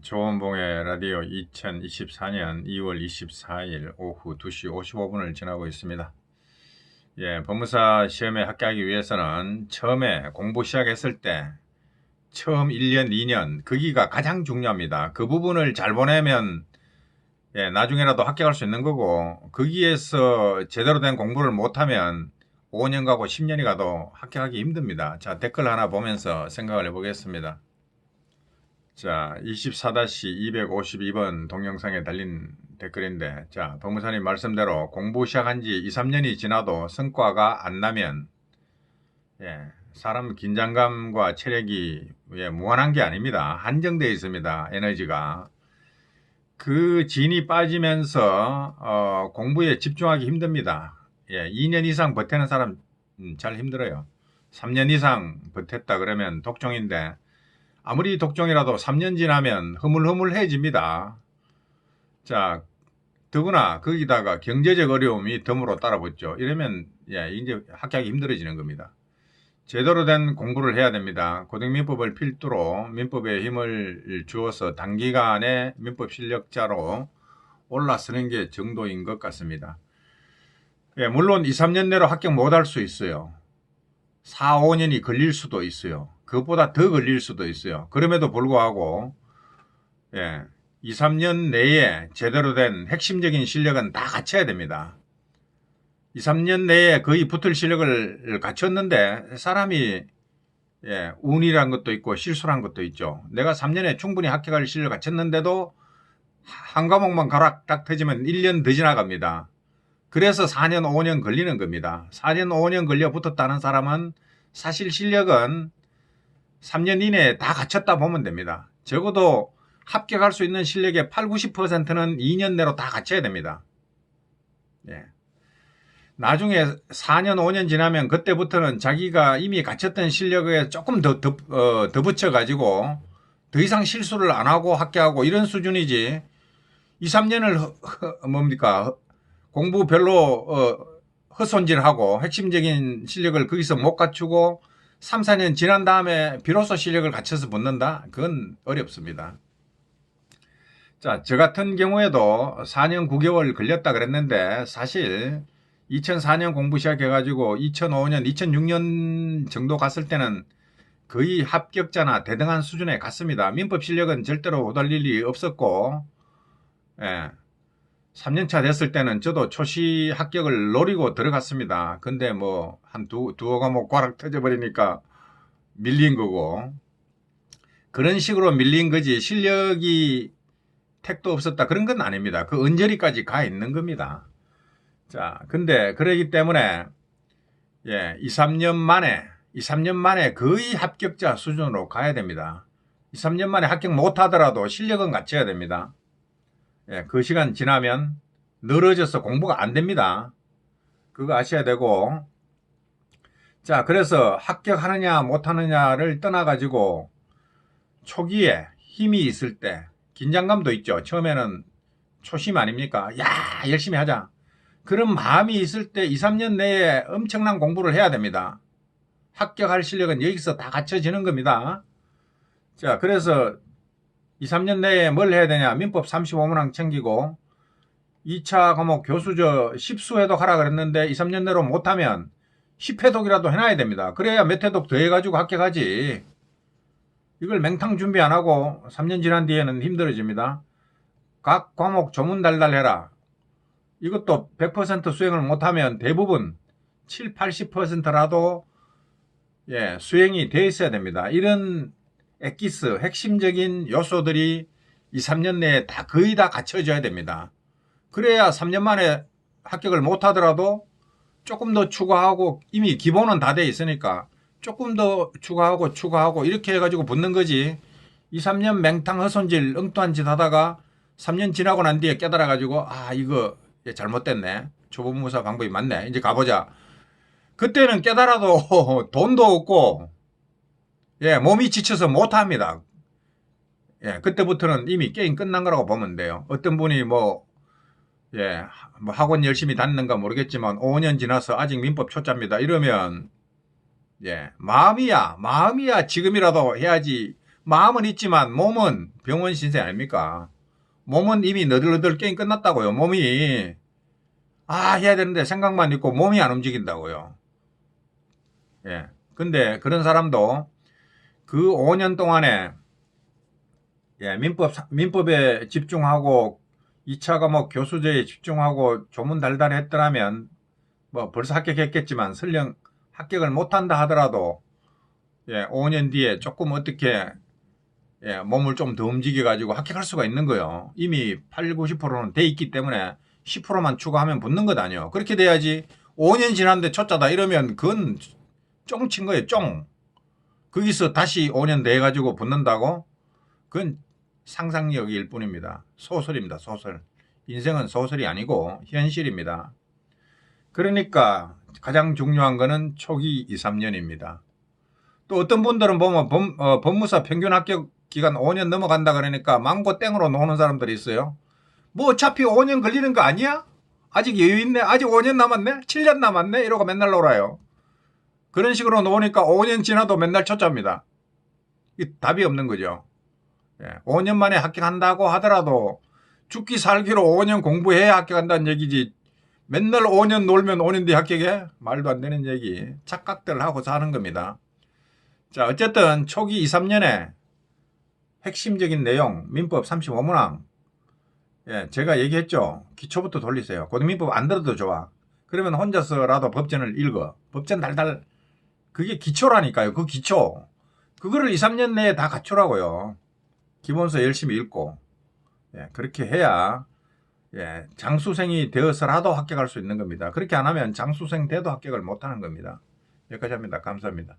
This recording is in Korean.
조원봉의 라디오 2024년 2월 24일 오후 2시 55분을 지나고 있습니다. 법무사 시험에 합격하기 위해서는 처음에 공부 시작했을 때 처음 1년, 2년 거기가 가장 중요합니다. 그 부분을 잘 보내면 나중에라도 합격할 수 있는 거고, 거기에서 제대로 된 공부를 못하면 5년 가고 10년이 가도 합격하기 힘듭니다. 자, 댓글 하나 보면서 생각을 해보겠습니다. 자, 24-252번 동영상에 달린 댓글인데, 자, 법무사님 말씀대로 공부 시작한 지 2, 3년이 지나도 성과가 안 나면, 사람 긴장감과 체력이 무한한 게 아닙니다. 한정되어 있습니다. 에너지가. 그 진이 빠지면서, 공부에 집중하기 힘듭니다. 2년 이상 버티는 사람 잘 힘들어요. 3년 이상 버텼다 그러면 독종인데, 아무리 독종이라도 3년 지나면 흐물흐물해집니다. 자, 더구나 거기다가 경제적 어려움이 덤으로 따라붙죠. 이러면 이제 합격하기 힘들어지는 겁니다. 제대로 된 공부를 해야 됩니다. 고등민법을 필두로 민법에 힘을 주어서 단기간에 민법 실력자로 올라서는 게 정도인 것 같습니다. 물론 2, 3년 내로 합격 못할 수 있어요. 4, 5년이 걸릴 수도 있어요. 그것보다 더 걸릴 수도 있어요. 그럼에도 불구하고 2, 3년 내에 제대로 된 핵심적인 실력은 다 갖춰야 됩니다. 2, 3년 내에 거의 붙을 실력을 갖췄는데 사람이 운이란 것도 있고 실수란 것도 있죠. 내가 3년에 충분히 합격할 실력을 갖췄는데도 한 과목만 가락딱 터지면 1년 더 지나갑니다. 그래서 4년, 5년 걸리는 겁니다. 4년, 5년 걸려 붙었다는 사람은 사실 실력은 3년 이내에 다 갖췄다 보면 됩니다. 적어도 합격할 수 있는 실력의 8, 90%는 2년 내로 다 갖춰야 됩니다. 나중에 4년, 5년 지나면 그때부터는 자기가 이미 갖췄던 실력에 조금 더 붙여가지고 더 이상 실수를 안 하고 합격하고 이런 수준이지 2, 3년을 공부 별로 헛손질하고 핵심적인 실력을 거기서 못 갖추고 3, 4년 지난 다음에 비로소 실력을 갖춰서 붙는다? 그건 어렵습니다. 자, 저 같은 경우에도 4년 9개월 걸렸다 그랬는데 사실 2004년 공부 시작해가지고 2005년, 2006년 정도 갔을 때는 거의 합격자나 대등한 수준에 갔습니다. 민법 실력은 절대로 오달릴 일이 없었고 3년차 됐을 때는 저도 초시 합격을 노리고 들어갔습니다. 근데 뭐 한 두어 과목 꽈락 터져버리니까 밀린 거고, 그런 식으로 밀린 거지 실력이 택도 없었다 그런 건 아닙니다. 그 언저리까지 가 있는 겁니다. 자, 근데 그러기 때문에 2, 3년 만에 거의 합격자 수준으로 가야 됩니다. 2, 3년 만에 합격 못 하더라도 실력은 갖춰야 됩니다. 그 시간 지나면 늘어져서 공부가 안 됩니다. 그거 아셔야 되고, 자, 그래서 합격하느냐 못하느냐를 떠나가지고 초기에 힘이 있을 때 긴장감도 있죠. 처음에는 초심 아닙니까? 야, 열심히 하자. 그런 마음이 있을 때 2, 3년 내에 엄청난 공부를 해야 됩니다. 합격할 실력은 여기서 다 갖춰지는 겁니다. 자, 그래서 2, 3년 내에 뭘 해야 되냐? 민법 35문항 챙기고 2차 과목 교수저 10수회독 하라 그랬는데 2, 3년 내로 못하면 10회독이라도 해놔야 됩니다. 그래야 몇 회독 더 해가지고 합격하지. 이걸 맹탕 준비 안 하고 3년 지난 뒤에는 힘들어집니다. 각 과목 조문 달달해라. 이것도 100% 수행을 못하면 대부분 7, 80%라도 수행이 돼 있어야 됩니다. 이런 엑기스, 핵심적인 요소들이 2, 3년 내에 거의 다 갖춰져야 됩니다. 그래야 3년 만에 합격을 못하더라도 조금 더 추가하고, 이미 기본은 다 돼 있으니까 조금 더 추가하고 이렇게 해가지고 붙는 거지. 2, 3년 맹탕 헛손질 엉뚱한 짓 하다가 3년 지나고 난 뒤에 깨달아가지고 이거 잘못됐네. 초보무사 방법이 맞네. 이제 가보자. 그때는 깨달아도 돈도 없고 몸이 지쳐서 못합니다. 그때부터는 이미 게임 끝난 거라고 보면 돼요. 어떤 분이 뭐 학원 열심히 다니는가 모르겠지만 5년 지나서 아직 민법 초짜입니다. 이러면 마음이야 지금이라도 해야지 마음은 있지만 몸은 병원 신세 아닙니까? 몸은 이미 너덜너덜 게임 끝났다고요. 몸이 해야 되는데 생각만 있고 몸이 안 움직인다고요. 예. 근데 그런 사람도 그 5년 동안에 민법에 집중하고 2차 과목 교수제에 집중하고 조문 달달 했더라면 뭐 벌써 합격했겠지만 설령 합격을 못한다 하더라도 5년 뒤에 조금 어떻게 몸을 좀 더 움직여 가지고 합격할 수가 있는 거예요. 이미 8, 90%는 돼 있기 때문에 10%만 추가하면 붙는 것 아니에요. 그렇게 돼야지 5년 지났는데 초짜다 이러면 그건 쫑친 거예요. 쫑. 거기서 다시 5년 돼 가지고 붙는다고? 그건 상상력일 뿐입니다. 소설입니다. 소설. 인생은 소설이 아니고 현실입니다. 그러니까 가장 중요한 거는 초기 2, 3년입니다. 또 어떤 분들은 보면 법무사 평균 합격 기간 5년 넘어간다 그러니까 망고 땡으로 노는 사람들이 있어요. 뭐 어차피 5년 걸리는 거 아니야? 아직 여유 있네? 아직 5년 남았네? 7년 남았네? 이러고 맨날 놀아요. 그런 식으로 노니까 5년 지나도 맨날 초짜입니다. 이 답이 없는 거죠. 5년 만에 합격한다고 하더라도 죽기 살기로 5년 공부해야 합격한다는 얘기지. 맨날 5년 놀면 5년 뒤에 합격해? 말도 안 되는 얘기. 착각들 하고 사는 겁니다. 자, 어쨌든 초기 2, 3년에 핵심적인 내용, 민법 35문항. 제가 얘기했죠. 기초부터 돌리세요. 고등민법 안 들어도 좋아. 그러면 혼자서라도 법전을 읽어. 법전 달달. 그게 기초라니까요. 그 기초. 그거를 2, 3년 내에 다 갖추라고요. 기본서 열심히 읽고. 그렇게 해야 장수생이 되어서라도 합격할 수 있는 겁니다. 그렇게 안 하면 장수생 돼도 합격을 못하는 겁니다. 여기까지 합니다. 감사합니다.